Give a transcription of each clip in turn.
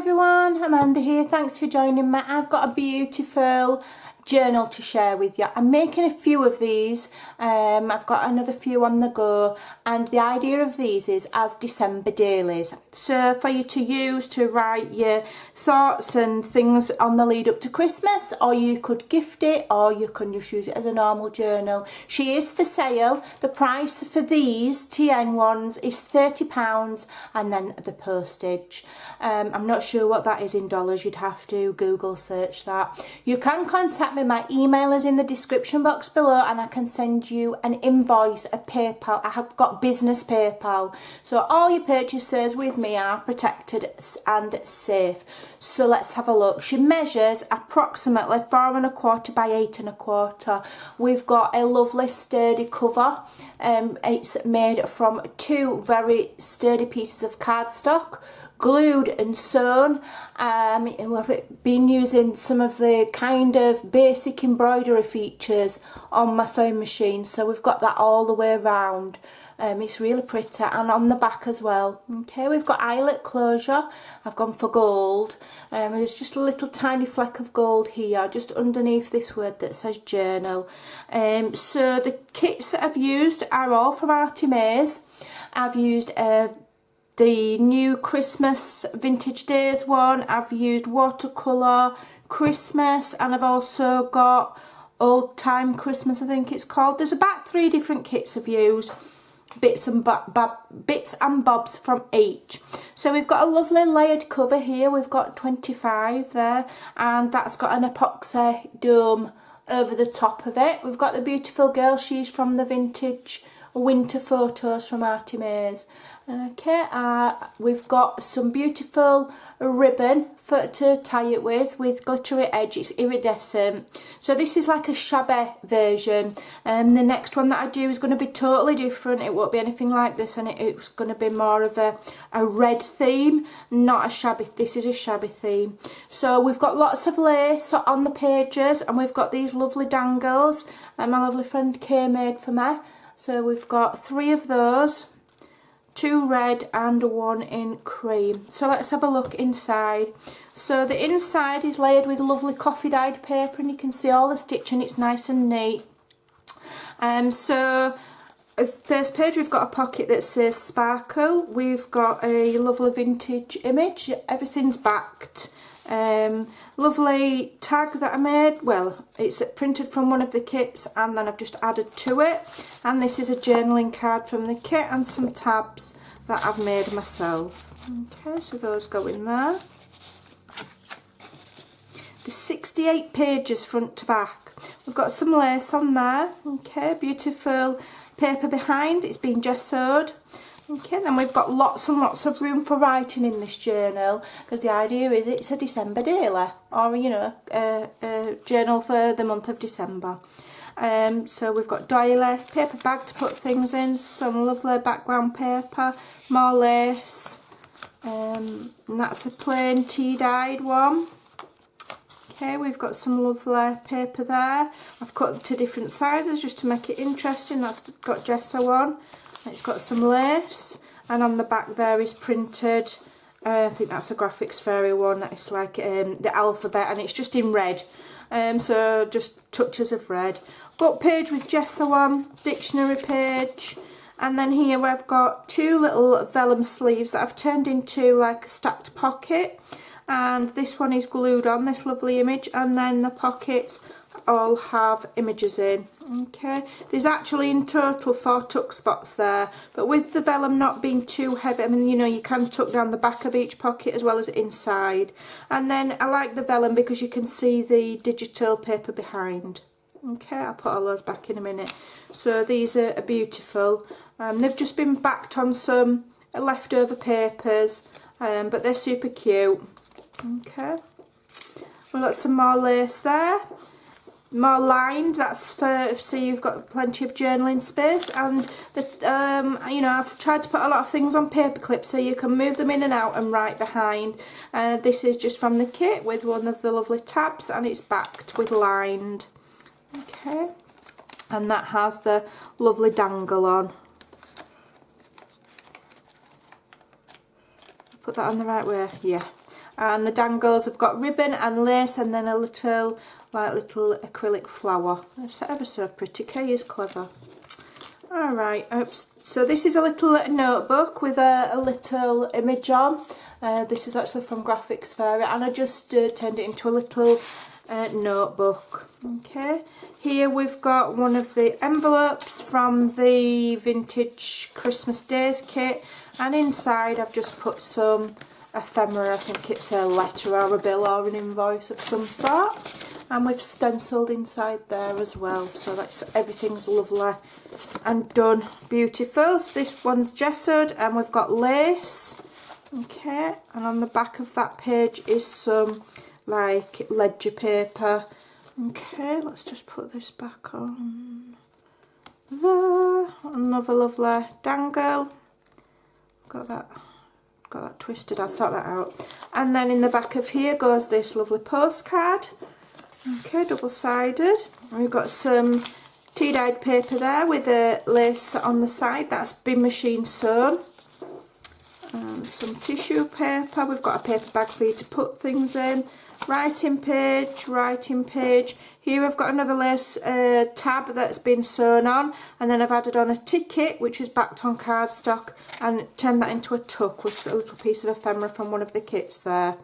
everyone, Amanda here. Thanks for joining me. I've got a beautiful journal to share with you. I'm making a few of these. I've got another few on the go, and the idea of these is as December dailies. So for you to use to write your thoughts and things on the lead up to Christmas, or you could gift it, or you can just use it as a normal journal. She is for sale. The price for these TN ones is £30, and then the postage. I'm not sure what that is in dollars. You'd have to Google search that. You can contact me. My email is in the description box below, and I can send you an invoice, a PayPal. I have got business PayPal, so all your purchases with me are protected and safe. So let's have a look. She measures approximately 4¼ by 8¼ We've got a lovely sturdy cover. It's made from 2 very sturdy pieces of cardstock, glued and sewn. We've been using some of the kind of basic embroidery features on my sewing machine, so we've got that all the way around. It's really pretty, and on the back as well. Okay, we've got eyelet closure. I've gone for gold. There's just a little tiny fleck of gold here, just underneath this word that says journal. So the kits that I've used are all from Artie Mays. I've used the new Christmas Vintage Days one. I've used watercolour Christmas, and I've also got Old Time Christmas, I think it's called. There's about 3 different kits I've used, bits and bobs from each. So we've got a lovely layered cover here. We've got 25 there, and that's got an epoxy dome over the top of it. We've got the beautiful girl. She's from the Vintage Winter Photos from Artie Mays. Okay, we've got some beautiful ribbon to tie it with glittery edge. It's iridescent. So this is like a shabby version. The next one that I do is going to be totally different. It won't be anything like this, and it's going to be more of a red theme, not a shabby. This is a shabby theme. So we've got lots of lace on the pages, and we've got these lovely dangles, and my lovely friend Kay made for me. So we've got 3 of those, 2 red and 1 in cream. So let's have a look inside. So the inside is layered with lovely coffee dyed paper, and you can see all the stitching. It's nice and neat. So first page, we've got a pocket that says sparkle. We've got a lovely vintage image. Everything's backed. Lovely tag that I made. Well, it's printed from one of the kits, and then I've just added to it. And this is a journaling card from the kit, and some tabs that I've made myself. Okay, so those go in there. There's 68 pages front to back. We've got some lace on there. Okay, beautiful paper behind. It's been gessoed. Okay, then we've got lots and lots of room for writing in this journal, because the idea is it's a December daily, or you know, a journal for the month of December. So we've got doily, paper bag to put things in, some lovely background paper, more lace, and that's a plain tea-dyed one. Okay, we've got some lovely paper there. I've cut to different sizes just to make it interesting. That's got gesso on. It's got some lace, and on the back there is printed, I think that's a Graphics Fairy one. It's like the alphabet, and it's just in red, so just touches of red. Book page with gesso on, dictionary page, and then here I've got 2 little vellum sleeves that I've turned into like a stacked pocket, and this one is glued on, this lovely image, and then the pockets all have images in. Okay, there's actually in total 4 tuck spots there, but with the vellum not being too heavy, I mean, you know, you can tuck down the back of each pocket as well as inside. And then I like the vellum because you can see the digital paper behind. Okay, I'll put all those back in a minute. So these are beautiful. They've just been backed on some leftover papers, but they're super cute. Okay, we've got some more lace there. More lines, that's for, so you've got plenty of journaling space. And the you know, I've tried to put a lot of things on paper clips so you can move them in and out and right behind. This is just from the kit with one of the lovely tabs, and it's backed with lined. Okay, and that has the lovely dangle on. Put that on the right way, yeah. and the dangles have got ribbon and lace, and then a little acrylic flower. It's ever so pretty. Kay is clever. Alright, so this is a little notebook with a little image on. This is actually from Graphics Fairy, and I just turned it into a little notebook. Okay, here we've got one of the envelopes from the Vintage Christmas Days kit, and inside I've just put some ephemera. I think it's a letter or a bill or an invoice of some sort, and we've stenciled inside there as well, so that's everything's lovely and done beautiful. So this one's gessoed, and we've got lace. Okay, and on the back of that page is some like ledger paper. Okay, let's just put this back on there. Another lovely dangle. Got that twisted, I'll sort that out. And then in the back of here goes this lovely postcard. Okay, double-sided. We've got some tea-dyed paper there with a lace on the side that's been machine sewn. Some tissue paper. We've got a paper bag for you to put things in. Writing page. Here I've got another lace tab that's been sewn on, and then I've added on a ticket which is backed on cardstock and turned that into a tuck with a little piece of ephemera from one of the kits there.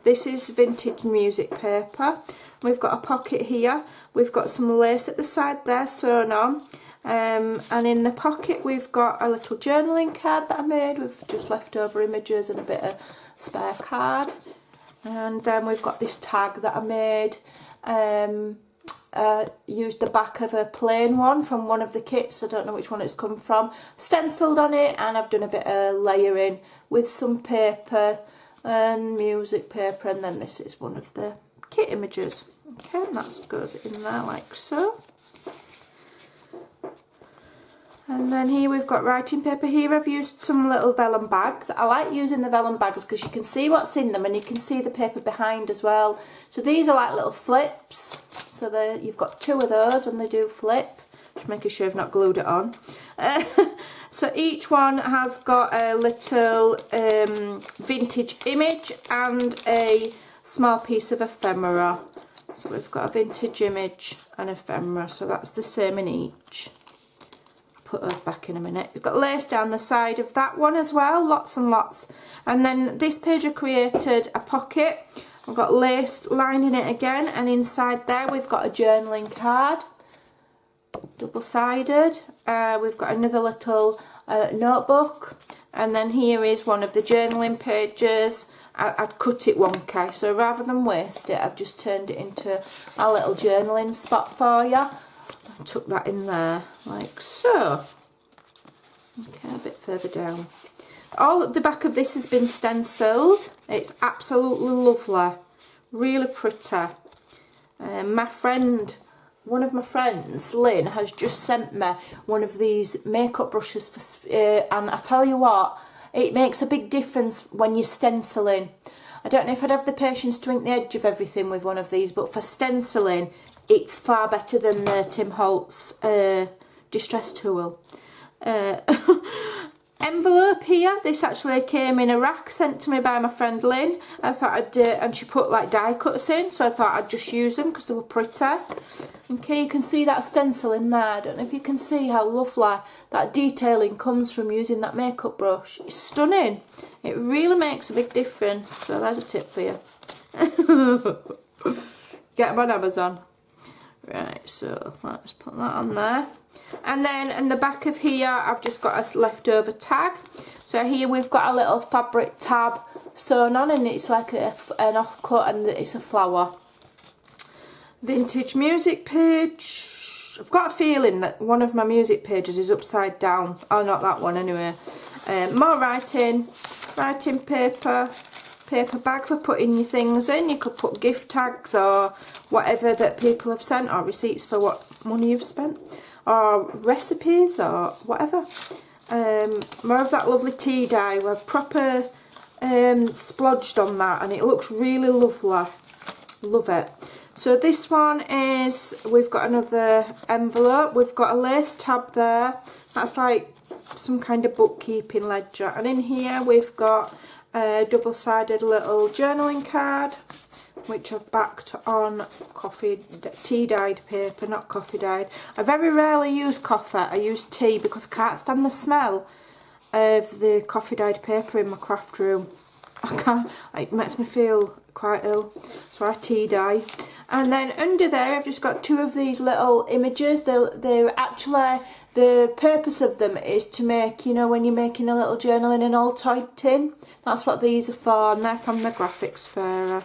This is vintage music paper. We've got a pocket here. We've got some lace at the side there sewn on. And in the pocket we've got a little journaling card that I made with just leftover images and a bit of spare card. And then we've got this tag that I made. Used the back of a plain one from one of the kits, I don't know which one it's come from, stenciled on it, and I've done a bit of layering with some paper and music paper, and then this is one of the kit images. Okay, and that goes in there like so. And then here we've got writing paper. Here I've used some little vellum bags. I like using the vellum bags because you can see what's in them and you can see the paper behind as well. So these are like little flips. So you've got two of those and they do flip. Just making sure I've not glued it on. So each one has got a little vintage image and a small piece of ephemera. So we've got a vintage image and ephemera. So that's the same in each. Put those back in a minute. We've got lace down the side of that one as well, lots and lots. And then this page I created a pocket. I've got lace lining it again, and inside there we've got a journaling card, double-sided. We've got another little notebook, and then here is one of the journaling pages. I'd cut it wonky, so rather than waste it, I've just turned it into a little journaling spot for you. I tuck that in there like so. Okay, a bit further down. All at the back of this has been stenciled. It's absolutely lovely, really pretty. One of my friends, Lynn, has just sent me one of these makeup brushes for, and I tell you what, it makes a big difference when you're stenciling. I don't know if I'd have the patience to ink the edge of everything with one of these, but for stenciling, it's far better than the Tim Holtz distress tool. Envelope here. This actually came in a rack sent to me by my friend Lynn. I thought I'd, and she put like die cuts in, so I thought I'd just use them because they were pretty. Okay, you can see that stencil in there. I don't know if you can see how lovely that detailing comes from using that makeup brush. It's stunning. It really makes a big difference. So there's a tip for you. Get them on Amazon. Right, so let's put that on there. And then in the back of here, I've just got a leftover tag. So here we've got a little fabric tab sewn on, and it's like an offcut, and it's a flower. Vintage music page. I've got a feeling that one of my music pages is upside down. Oh, not that one anyway. More writing paper. Paper bag for putting your things in. You could put gift tags or whatever that people have sent, or receipts for what money you've spent, or recipes or whatever. More of that lovely tea dye. We're proper splodged on that, and it looks really lovely. Love it. So this one is, we've got another envelope. We've got a lace tab there. That's like some kind of bookkeeping ledger. And in here we've got a double-sided little journaling card, which I've backed on tea-dyed paper, not coffee-dyed. I very rarely use coffee, I use tea because I can't stand the smell of the coffee-dyed paper in my craft room. I can't, it makes me feel quite ill, so I tea dye. And then under there I've just got two of these little images. They're actually, the purpose of them is to make, you know, when you're making a little journal in an old toy tin, that's what these are for, and they're from the graphics fair.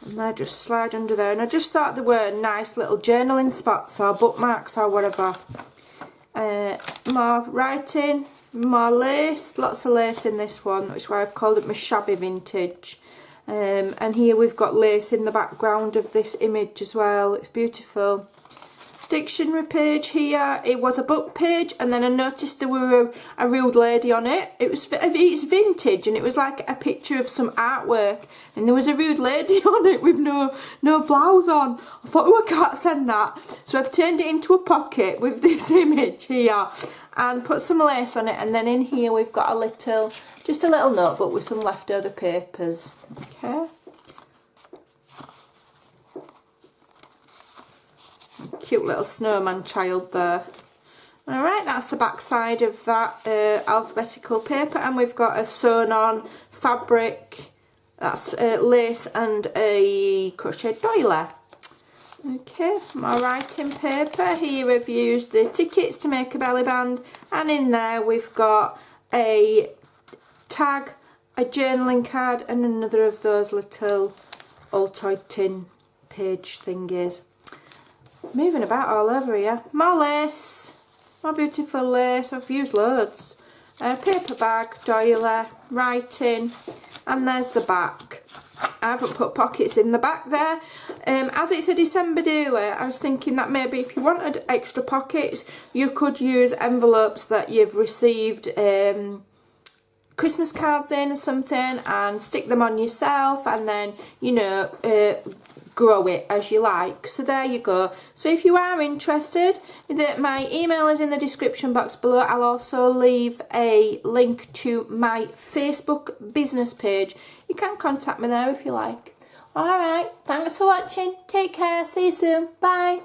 And they just slide under there, and I just thought they were nice little journaling spots or bookmarks or whatever. More writing, more lace, lots of lace in this one, which is why I've called it my Shabby Vintage. And here we've got lace in the background of this image as well. It's beautiful. Dictionary page here. It was a book page, and then I noticed there were a rude lady on it. It's vintage, and it was like a picture of some artwork, and there was a rude lady on it with no blouse on. I thought, oh, I can't send that. So I've turned it into a pocket with this image here and put some lace on it, and then in here we've got a little, just a little notebook with some leftover papers. Okay. Cute little snowman child there. Alright, that's the back side of that alphabetical paper, and we've got a sewn on fabric, that's lace and a crochet doily. Okay, more writing paper. Here we've used the tickets to make a belly band, and in there we've got a tag, a journaling card, and another of those little old toy tin page thingies. Moving about all over here. More lace, more beautiful lace. I've used loads. Paper bag, doily, writing, and there's the back. I haven't put pockets in the back there. As it's a December daily, I was thinking that maybe if you wanted extra pockets, you could use envelopes that you've received Christmas cards in or something, and stick them on yourself, and then, you know, grow it as you like. So there you go. So if you are interested, my email is in the description box below. I'll also leave a link to my Facebook business page. You can contact me there if you like. Alright, thanks for watching. Take care. See you soon. Bye.